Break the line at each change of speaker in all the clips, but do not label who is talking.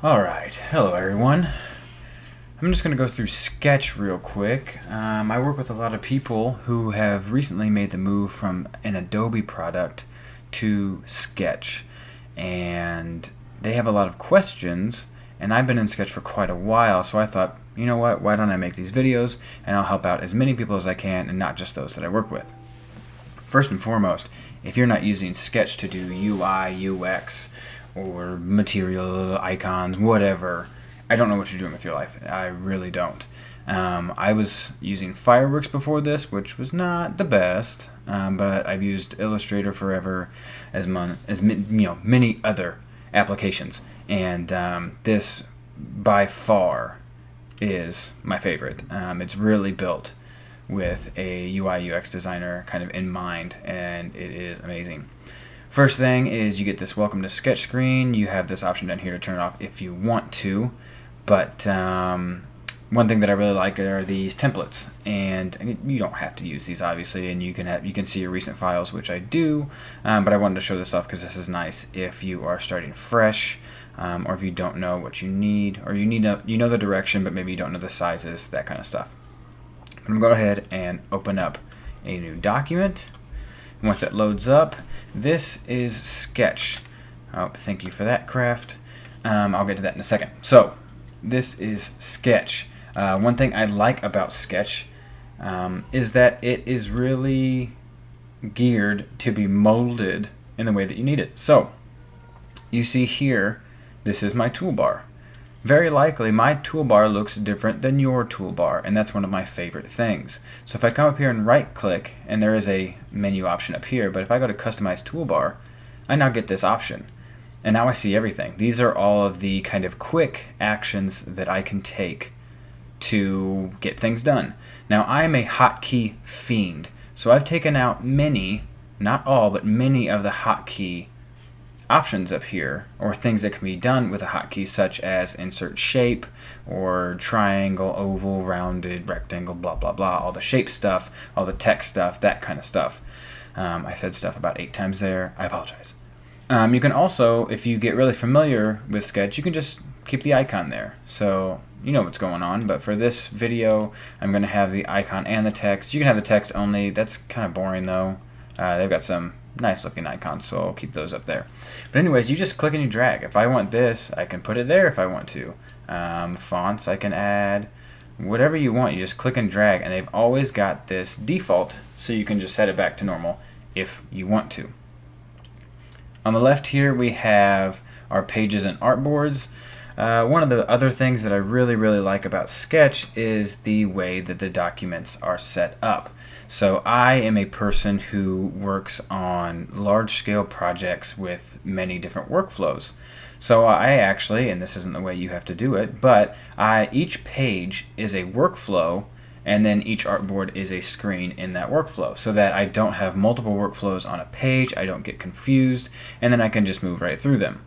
Alright, hello everyone. I'm just going to go through Sketch real quick. I work with a lot of people who have recently made the move from an Adobe product to Sketch. And they have a lot of questions, and I've been in Sketch for quite a while, so I thought, you know what, why don't I make these videos and I'll help out as many people as I can and not just those that I work with. First and foremost, if you're not using Sketch to do UI, UX, or material, icons, whatever, I don't know what you're doing with your life. I really don't. I was using Fireworks before this, which was not the best, but I've used Illustrator forever, many other applications, and this by far is my favorite. It's really built with a UI UX designer kind of in mind, and it is amazing. First thing is you get this welcome to Sketch screen. You have this option down here to turn it off if you want to, but one thing that I really like are these templates, and you don't have to use these obviously, and you can see your recent files, which I do, but I wanted to show this off because this is nice if you are starting fresh, or if you don't know what you need, or you know the direction but maybe you don't know the sizes, that kind of stuff. I'm going to go ahead and open up a new document. Once it loads up, this is Sketch. Oh, thank you for that, Craft. I'll get to that in a second. So, this is Sketch. One thing I like about Sketch is that it is really geared to be molded in the way that you need it. So, you see here, this is my toolbar. Very likely my toolbar looks different than your toolbar, and that's one of my favorite things. So if I come up here and right click, and there is a menu option up here, but if I go to customize toolbar, I now get this option. And now I see everything. These are all of the kind of quick actions that I can take to get things done. Now I'm a hotkey fiend, so I've taken out many, not all, but many of the hotkey options up here, or things that can be done with a hotkey, such as insert shape, or triangle, oval, rounded, rectangle, blah blah blah, all the shape stuff, all the text stuff, that kind of stuff. I said stuff about 8 times there, I apologize. You can also, if you get really familiar with Sketch, you can just keep the icon there, so you know what's going on. But for this video, I'm going to have the icon and the text. You can have the text only, that's kind of boring though. They've got some nice looking icons, so I'll keep those up there. But anyways, you just click and you drag. If I want this, I can put it there if I want to. Fonts I can add, whatever you want, you just click and drag, and they've always got this default, so you can just set it back to normal if you want to. On the left here we have our pages and artboards. One of the other things that I really like about Sketch is the way that the documents are set up. So I am a person who works on large-scale projects with many different workflows. So I actually, and this isn't the way you have to do it, but each page is a workflow, and then each artboard is a screen in that workflow, so that I don't have multiple workflows on a page, I don't get confused, and then I can just move right through them.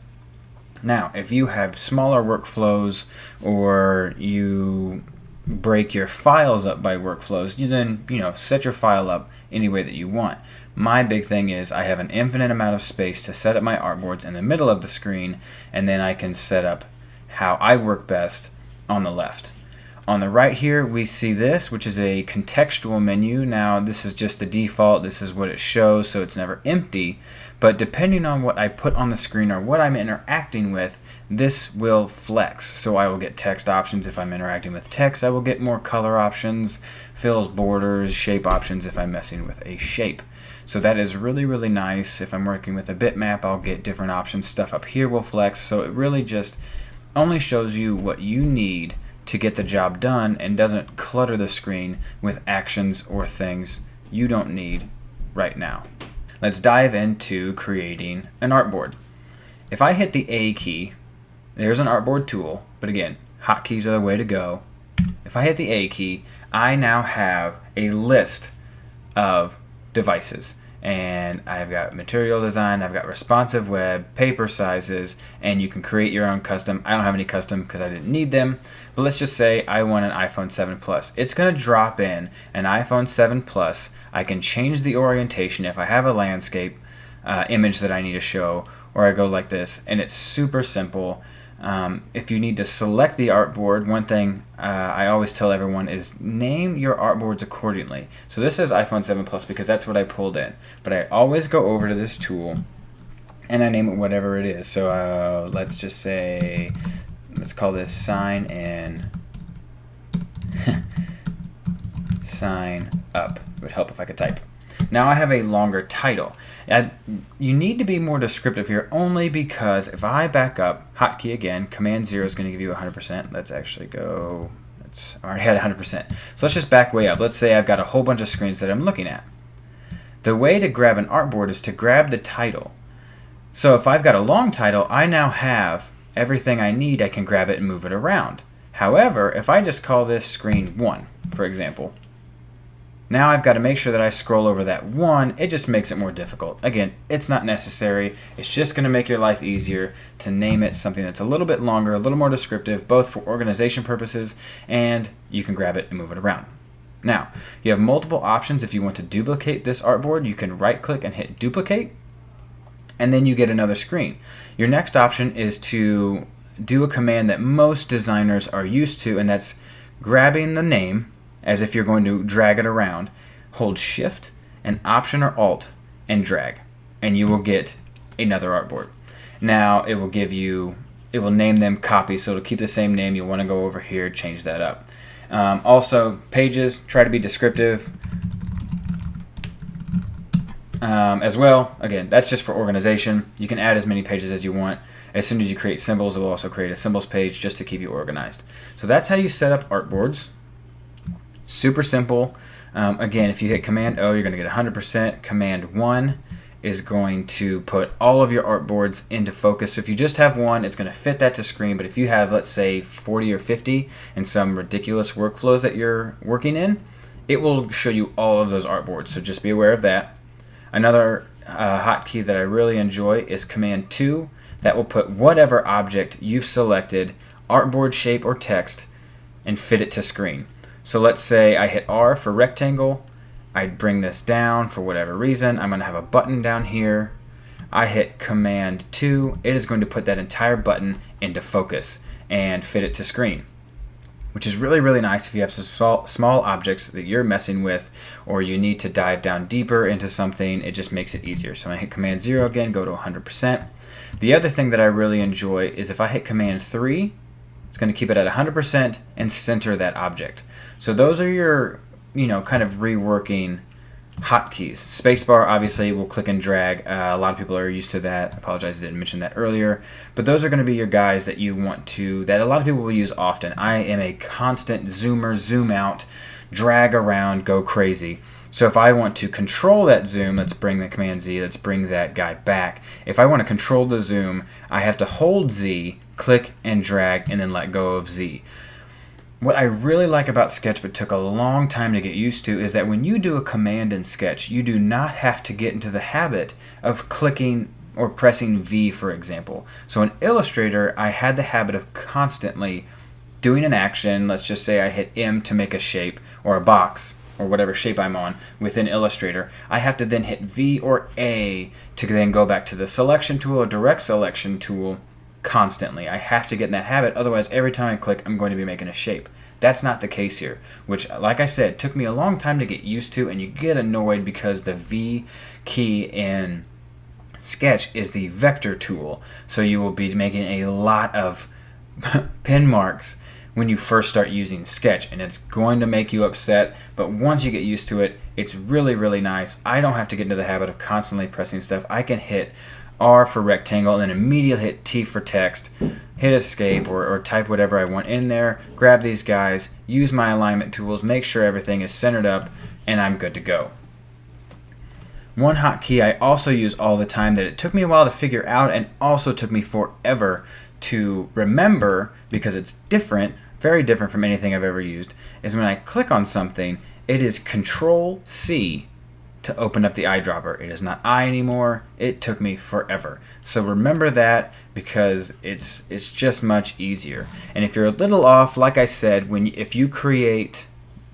Now, if you have smaller workflows, or you break your files up by workflows, you then set your file up any way that you want. My big thing is I have an infinite amount of space to set up my artboards in the middle of the screen, and then I can set up how I work best on the left. On the right here we see this, which is a contextual menu. Now this is just the default, this is what it shows, so it's never empty, but depending on what I put on the screen or what I'm interacting with, this will flex. So I will get text options if I'm interacting with text, I will get more color options, fills, borders, shape options if I'm messing with a shape. So that is really nice. If I'm working with a bitmap, I'll get different options. Stuff up here will flex, so it really just only shows you what you need to get the job done, and doesn't clutter the screen with actions or things you don't need right now. Let's dive into creating an artboard. If I hit the A key, there's an artboard tool, but again, hotkeys are the way to go. If I hit the A key, I now have a list of devices, and I've got material design, I've got responsive web, paper sizes, and you can create your own custom. I don't have any custom because I didn't need them, but let's just say I want an iPhone 7 Plus. It's going to drop in an iPhone 7 Plus. I can change the orientation if I have a landscape image that I need to show, or I go like this, and it's super simple. If you need to select the artboard, one thing I always tell everyone is name your artboards accordingly. So this says iPhone 7 Plus because that's what I pulled in. But I always go over to this tool and I name it whatever it is. So let's just say, let's call this sign in. Sign up. It would help if I could type. Now I have a longer title. You need to be more descriptive here only because if I back up, hotkey again, Command 0 is going to give you 100%. Let's actually go, I already had 100%. So let's just back way up. Let's say I've got a whole bunch of screens that I'm looking at. The way to grab an artboard is to grab the title. So if I've got a long title, I now have everything I need. I can grab it and move it around. However, if I just call this screen 1, for example, now I've got to make sure that I scroll over that 1. It just makes it more difficult. Again, it's not necessary. It's just going to make your life easier to name it something that's a little bit longer, a little more descriptive, both for organization purposes, and you can grab it and move it around. Now, you have multiple options. If you want to duplicate this artboard, you can right-click and hit Duplicate, and then you get another screen. Your next option is to do a command that most designers are used to, and that's grabbing the name as if you're going to drag it around. Hold Shift and Option or Alt and drag, and you will get another artboard. Now it will name them copies, so it'll keep the same name. You'll want to go over here, change that up. Also, pages, try to be descriptive as well. Again, that's just for organization. You can add as many pages as you want. As soon as you create symbols, it will also create a symbols page just to keep you organized. So that's how you set up artboards. Super simple. Again, if you hit Command O, you're going to get 100%. Command 1 is going to put all of your artboards into focus. So if you just have one, it's going to fit that to screen. But if you have, let's say, 40 or 50 and some ridiculous workflows that you're working in, it will show you all of those artboards. So just be aware of that. Another hotkey that I really enjoy is Command 2. That will put whatever object you've selected, artboard shape or text, and fit it to screen. So let's say I hit R for rectangle. I bring this down for whatever reason. I'm going to have a button down here. I hit Command 2. It is going to put that entire button into focus and fit it to screen, which is really, really nice if you have some small objects that you're messing with or you need to dive down deeper into something. It just makes it easier. So I'm going to hit Command 0 again, go to 100%. The other thing that I really enjoy is if I hit Command 3, it's going to keep it at 100% and center that object. So those are your, kind of reworking hotkeys. Spacebar, obviously, will click and drag. A lot of people are used to that. I apologize, I didn't mention that earlier. But those are going to be your guys that you want to, that a lot of people will use often. I am a constant zoomer, zoom out, drag around, go crazy. So if I want to control that zoom, let's bring the Command Z, let's bring that guy back. If I want to control the zoom, I have to hold Z, click and drag, and then let go of Z. What I really like about Sketch, but took a long time to get used to, is that when you do a command in Sketch, you do not have to get into the habit of clicking or pressing V, for example. So in Illustrator, I had the habit of constantly doing an action. Let's just say I hit M to make a shape or a box or whatever shape I'm on within Illustrator. I have to then hit V or A to then go back to the selection tool or direct selection tool constantly. I have to get in that habit, otherwise every time I click I'm going to be making a shape. That's not the case here, which, like I said, took me a long time to get used to, and you get annoyed because the V key in Sketch is the vector tool, so you will be making a lot of pen marks when you first start using Sketch, and it's going to make you upset, but once you get used to it, it's really, really nice. I don't have to get into the habit of constantly pressing stuff. I can hit R for rectangle and then immediately hit T for text, hit escape or type whatever I want in there, grab these guys, use my alignment tools, make sure everything is centered up, and I'm good to go. One hotkey I also use all the time that it took me a while to figure out and also took me forever to remember because it's different, very different from anything I've ever used, is when I click on something, it is Control-C to open up the eyedropper. It is not I anymore. It took me forever. So remember that because it's just much easier. And if you're a little off, like I said, if you create,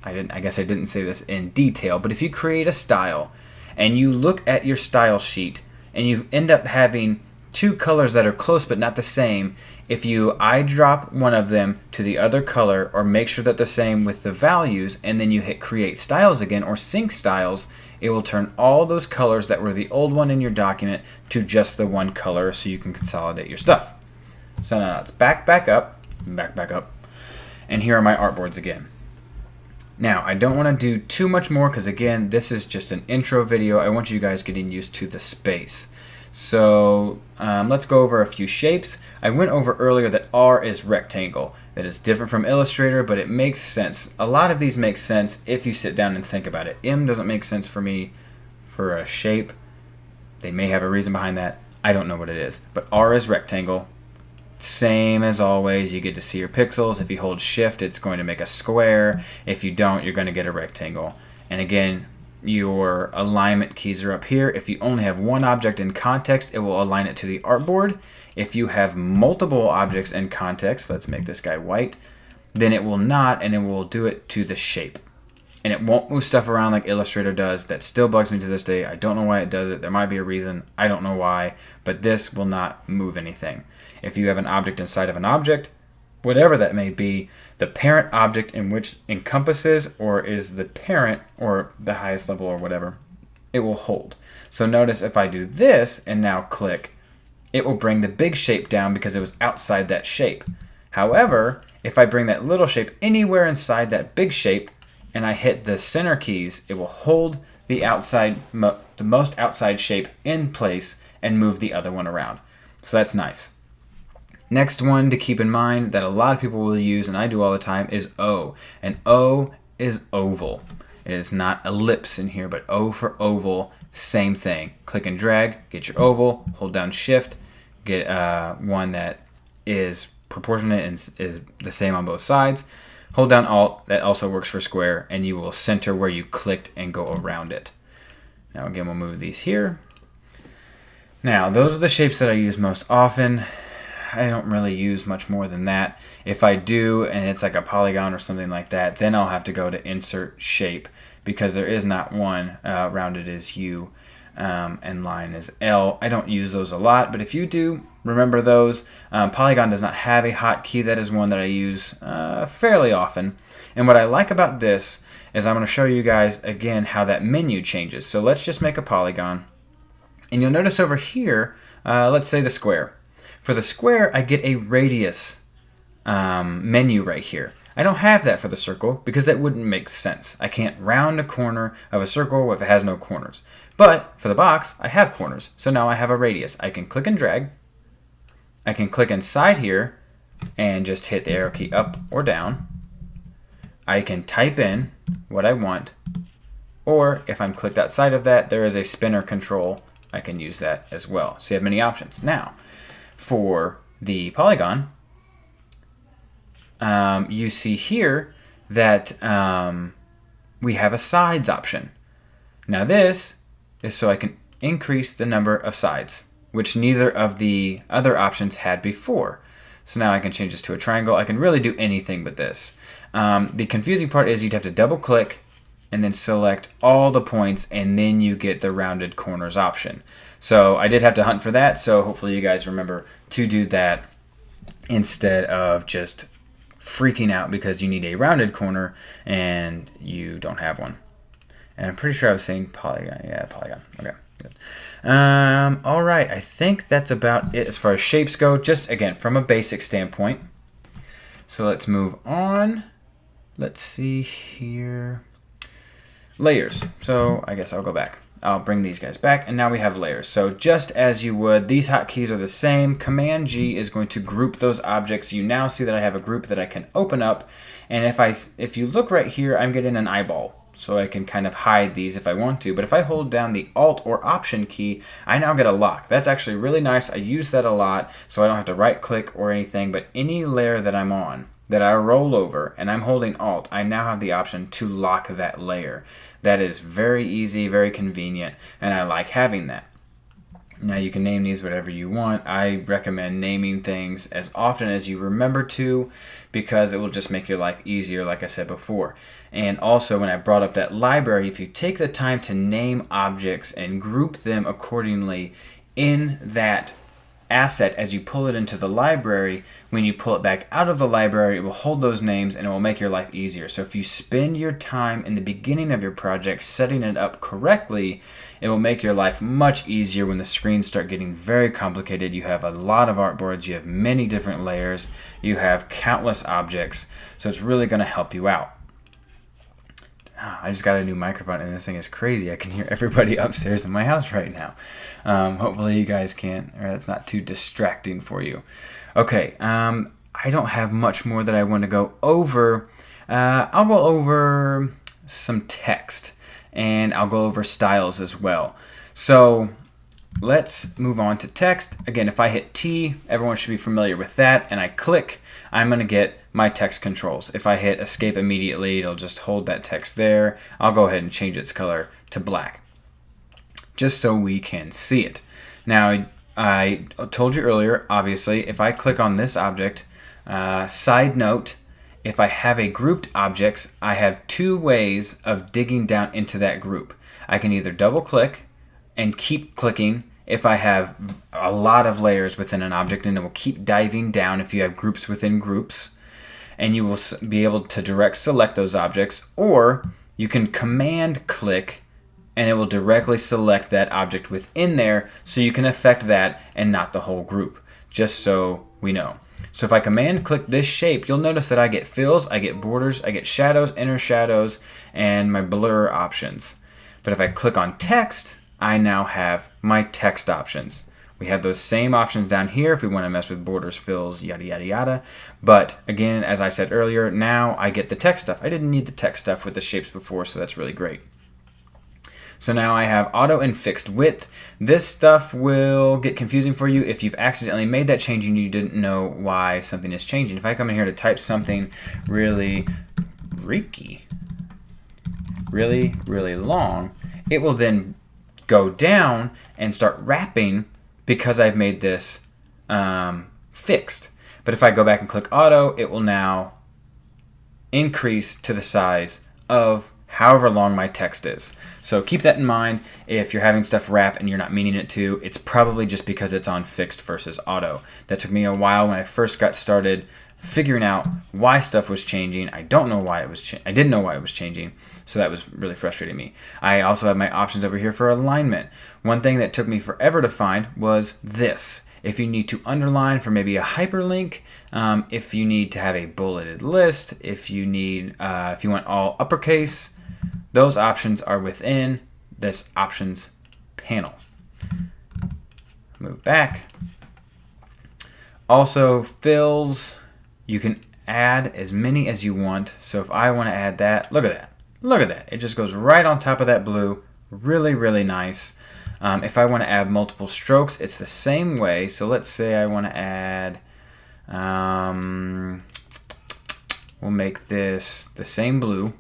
I guess I didn't say this in detail, but if you create a style and you look at your style sheet and you end up having two colors that are close but not the same, if you eyedrop one of them to the other color or make sure that they're the same with the values, and then you hit create styles again or sync styles, it will turn all those colors that were the old one in your document to just the one color so you can consolidate your stuff. So now it's back up, and here are my artboards again. Now, I don't want to do too much more because, again, this is just an intro video. I want you guys getting used to the space. So let's go over a few shapes. I went over earlier that R is rectangle. That is different from Illustrator, but it makes sense. A lot of these make sense if you sit down and think about it. M doesn't make sense for me for a shape. They may have a reason behind that. I don't know what it is. But R is rectangle. Same as always, you get to see your pixels. If you hold shift, it's going to make a square. If you don't, you're going to get a rectangle. And again, your alignment keys are up here. If you only have one object in context, it will align it to the artboard. If you have multiple objects in context, let's make this guy white, then it will not, and it will do it to the shape. And it won't move stuff around like Illustrator does. That still bugs me to this day. I don't know why it does it. There might be a reason. I don't know why. But this will not move anything. If you have an object inside of an object, whatever that may be, the parent object in which encompasses or is the parent or the highest level or whatever, it will hold. So notice if I do this and now click, it will bring the big shape down because it was outside that shape. However, if I bring that little shape anywhere inside that big shape and I hit the center keys, it will hold the outside, the most outside shape in place and move the other one around. So that's nice. Next one to keep in mind that a lot of people will use, and I do all the time, is O. And O is oval. It is not ellipse in here, but O for oval, same thing. Click and drag, get your oval, hold down shift, get one that is proportionate and is the same on both sides. Hold down Alt, that also works for square, and you will center where you clicked and go around it. Now again, we'll move these here. Now, those are the shapes that I use most often. I don't really use much more than that. If I do, and it's like a polygon or something like that, then I'll have to go to Insert Shape, because there is not one. Rounded is U, and line is L. I don't use those a lot, but if you do, remember those. Polygon does not have a hotkey. That is one that I use fairly often. And what I like about this is I'm going to show you guys again how that menu changes. So let's just make a polygon. And you'll notice over here, let's say the square. For the square, I get a radius menu right here. I don't have that for the circle because that wouldn't make sense. I can't round a corner of a circle if it has no corners. But for the box, I have corners. So now I have a radius. I can click and drag. I can click inside here and just hit the arrow key up or down. I can type in what I want. Or if I'm clicked outside of that, there is a spinner control. I can use that as well. So you have many options. Now, for the polygon, you see here that we have a sides option. Now this is so I can increase the number of sides, which neither of the other options had before. So now I can change this to a triangle. I can really do anything with this. The confusing part is you'd have to double click and then select all the points, and then you get the rounded corners option. So I did have to hunt for that, so hopefully you guys remember to do that instead of just freaking out because you need a rounded corner and you don't have one. And I'm pretty sure I was saying polygon. Yeah, polygon. Okay, good. All right, I think that's about it as far as shapes go, just again from a basic standpoint. So let's move on. Let's see here. Layers. So I guess I'll go back. I'll bring these guys back, and now we have layers. So just as you would, these hotkeys are the same. Command G is going to group those objects. You now see that I have a group that I can open up, and if you look right here, I'm getting an eyeball. So I can kind of hide these if I want to. But if I hold down the Alt or Option key, I now get a lock. That's actually really nice. I use that a lot, so I don't have to right click or anything. But any layer that I'm on, that I roll over, and I'm holding Alt, I now have the option to lock that layer. That is very easy, very convenient, and I like having that. Now you can name these whatever you want. I recommend naming things as often as you remember to, because it will just make your life easier, like I said before. And also, when I brought up that library, if you take the time to name objects and group them accordingly in that asset, as you pull it into the library, when you pull it back out of the library, it will hold those names and it will make your life easier. So if you spend your time in the beginning of your project setting it up correctly, it will make your life much easier when the screens start getting very complicated. You have a lot of artboards, you have many different layers, you have countless objects, so it's really going to help you out. I just got a new microphone and this thing is crazy. I can hear everybody upstairs in my house right now. Hopefully you guys can't, or it's not too distracting for you. Okay, I don't have much more that I want to go over. I'll go over some text and I'll go over styles as well. So let's move on to text. Again, if I hit T, everyone should be familiar with that, and I click, I'm going to get my text controls. If I hit escape immediately, it'll just hold that text there. I'll go ahead and change its color to black, just so we can see it. Now, I told you earlier, obviously, if I click on this object, side note, if I have a grouped objects, I have two ways of digging down into that group. I can either double click and keep clicking if I have a lot of layers within an object, and it will keep diving down if you have groups within groups, and you will be able to direct select those objects, or you can command click and it will directly select that object within there, so you can affect that and not the whole group, just so we know. So if I command click this shape, you'll notice that I get fills, I get borders, I get shadows, inner shadows, and my blur options. But if I click on text, I now have my text options. We have those same options down here if we want to mess with borders, fills, yada, yada, yada. But again, as I said earlier, now I get the text stuff. I didn't need the text stuff with the shapes before, so that's really great. So now I have auto and fixed width. This stuff will get confusing for you if you've accidentally made that change and you didn't know why something is changing. If I come in here to type something really freaky, really long, it will then go down and start wrapping because I've made this fixed. But if I go back and click auto, it will now increase to the size of however long my text is. So keep that in mind. If you're having stuff wrap and you're not meaning it to, it's probably just because it's on fixed versus auto. That took me a while when I first got started figuring out why stuff was changing. I don't know why it was I didn't know why it was changing, so that was really frustrating me. I also have my options over here for alignment. One thing that took me forever to find was this. If you need to underline for maybe a hyperlink, if you need to have a bulleted list, if you need, if you want all uppercase, those options are within this options panel. Move back. Also, fills, you can add as many as you want. So if I want to add that, look at that. Look at that. It just goes right on top of that blue. Really, really nice. If I want to add multiple strokes, it's the same way. So let's say I want to add, we'll make this the same blue,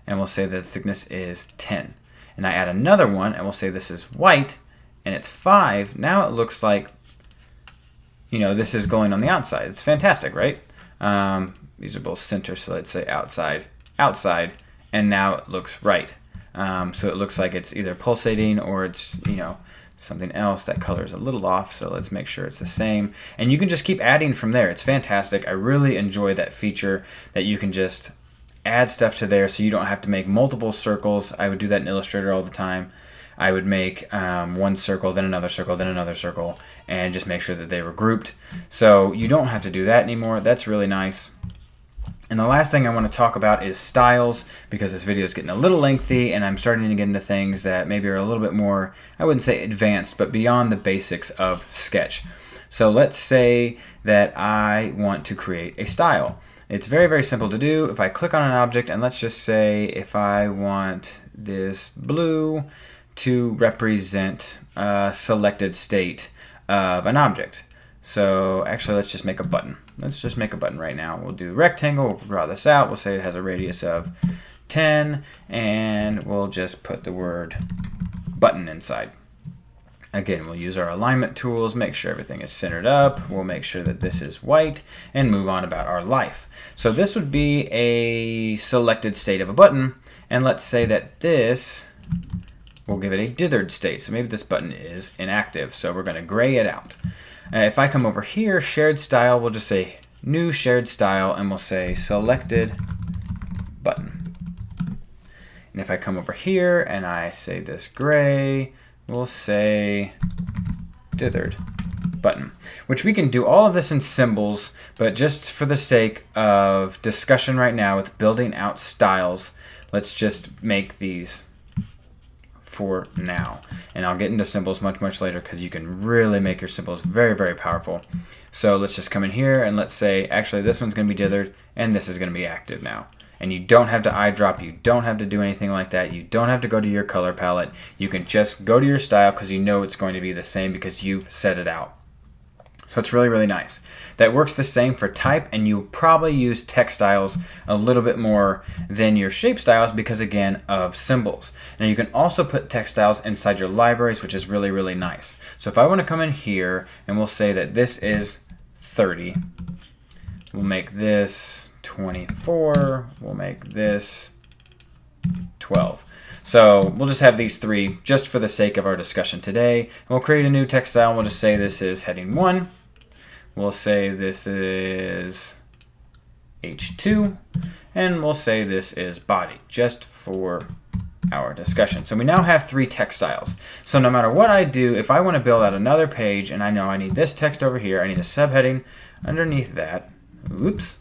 and we'll say that the thickness is 10. And I add another one, and we'll say this is white, and it's 5. Now it looks like, you know, this is going on the outside. It's fantastic, right? These are both center, so let's say outside, outside, and now it looks right. So it looks like it's either pulsating or it's, you know, something else. That color is a little off, so let's make sure it's the same. And you can just keep adding from there. It's fantastic. I really enjoy that feature that you can just add stuff to there so you don't have to make multiple circles. I would do that in Illustrator all the time. I would make one circle, then another circle, then another circle, and just make sure that they were grouped. So you don't have to do that anymore. That's really nice. And the last thing I want to talk about is styles, because this video is getting a little lengthy and I'm starting to get into things that maybe are a little bit more, I wouldn't say advanced, but beyond the basics of Sketch. So let's say that I want to create a style. It's very, very simple to do. If I click on an object, and let's just say if I want this blue to represent a selected state of an object. So actually, let's just make a button. Let's just make a button right now. We'll do rectangle, we'll draw this out. We'll say it has a radius of 10, and we'll just put the word button inside. Again, we'll use our alignment tools, make sure everything is centered up. We'll make sure that this is white and move on about our life. So this would be a selected state of a button, and let's say that this, we'll give it a dithered state. So maybe this button is inactive, so we're going to gray it out. If I come over here, shared style, we'll just say new shared style, and we'll say selected button. And if I come over here and I say this gray, we'll say dithered button, which we can do all of this in symbols, but just for the sake of discussion right now with building out styles, let's just make these for now. And I'll get into symbols much later because you can really make your symbols very powerful. So let's just come in here and let's say, actually this one's going to be dithered and this is going to be active now. And you don't have to eyedrop, you don't have to do anything like that, you don't have to go to your color palette, you can just go to your style because you know it's going to be the same because you've set it out. So it's really nice. That works the same for type, and you'll probably use text styles a little bit more than your shape styles because, again, of symbols. Now you can also put text styles inside your libraries, which is really nice. So if I want to come in here and we'll say that this is 30, we'll make this 24, we'll make this 12. So we'll just have these three just for the sake of our discussion today. And we'll create a new text style. We'll just say this is heading 1. We'll say this is H2. And we'll say this is body, just for our discussion. So we now have 3 text styles. So no matter what I do, if I want to build out another page and I know I need this text over here, I need a subheading underneath that. Oops.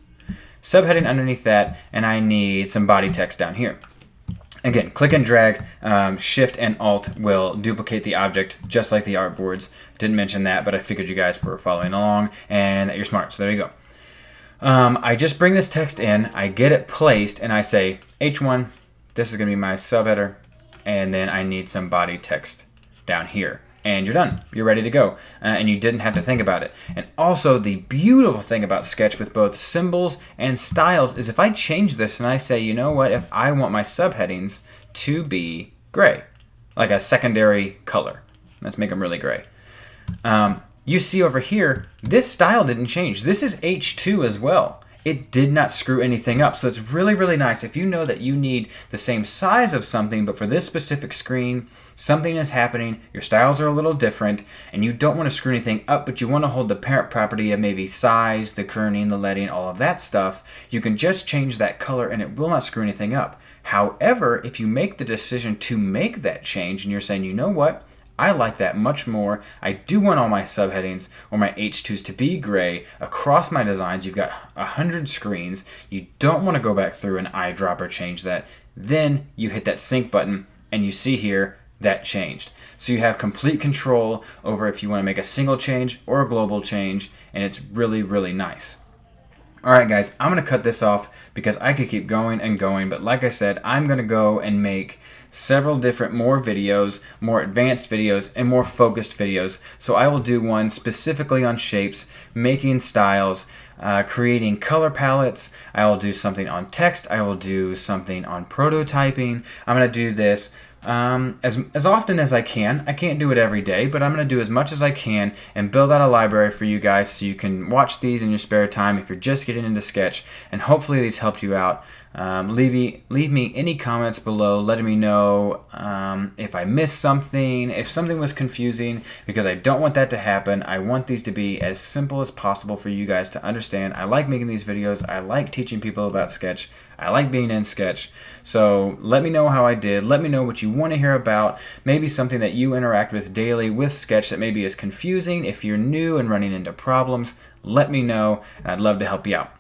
Subheading underneath that, and I need some body text down here. Again, click and drag, Shift and Alt will duplicate the object just like the artboards. Didn't mention that, but I figured you guys were following along and that you're smart, so there you go. I just bring this text in, I get it placed, and I say H1, this is going to be my subheader, and then I need some body text down here. And you're done. You're ready to go. And you didn't have to think about it. And also, the beautiful thing about Sketch with both symbols and styles is if I change this and I say, you know what, if I want my subheadings to be gray, like a secondary color. Let's make them really gray. You see over here, this style didn't change. This is H2 as well. It did not screw anything up. So it's really nice. If you know that you need the same size of something, but for this specific screen, something is happening, your styles are a little different, and you don't want to screw anything up, but you want to hold the parent property of maybe size, the kerning, the leading, all of that stuff, you can just change that color and it will not screw anything up. However, if you make the decision to make that change and you're saying, you know what, I like that much more. I do want all my subheadings or my H2s to be gray across my designs. You've got 100 screens. You don't want to go back through and eyedrop or change that. Then you hit that sync button and you see here that changed. So you have complete control over if you want to make a single change or a global change, and it's really nice. Alright guys, I'm going to cut this off because I could keep going and going, but like I said, I'm going to go and make several different more videos, more advanced videos, and more focused videos. So I will do one specifically on shapes, making styles, creating color palettes. I will do something on text. I will do something on prototyping. I'm going to do this as often as I can. I can't do it every day, but I'm going to do as much as I can and build out a library for you guys so you can watch these in your spare time if you're just getting into Sketch, and hopefully these helped you out. Leave me any comments below letting me know if I missed something, if something was confusing, because I don't want that to happen. I want these to be as simple as possible for you guys to understand. I like making these videos. I like teaching people about Sketch. I like being in Sketch. So let me know how I did. Let me know what you want to hear about. Maybe something that you interact with daily with Sketch that maybe is confusing. If you're new and running into problems, let me know, and I'd love to help you out.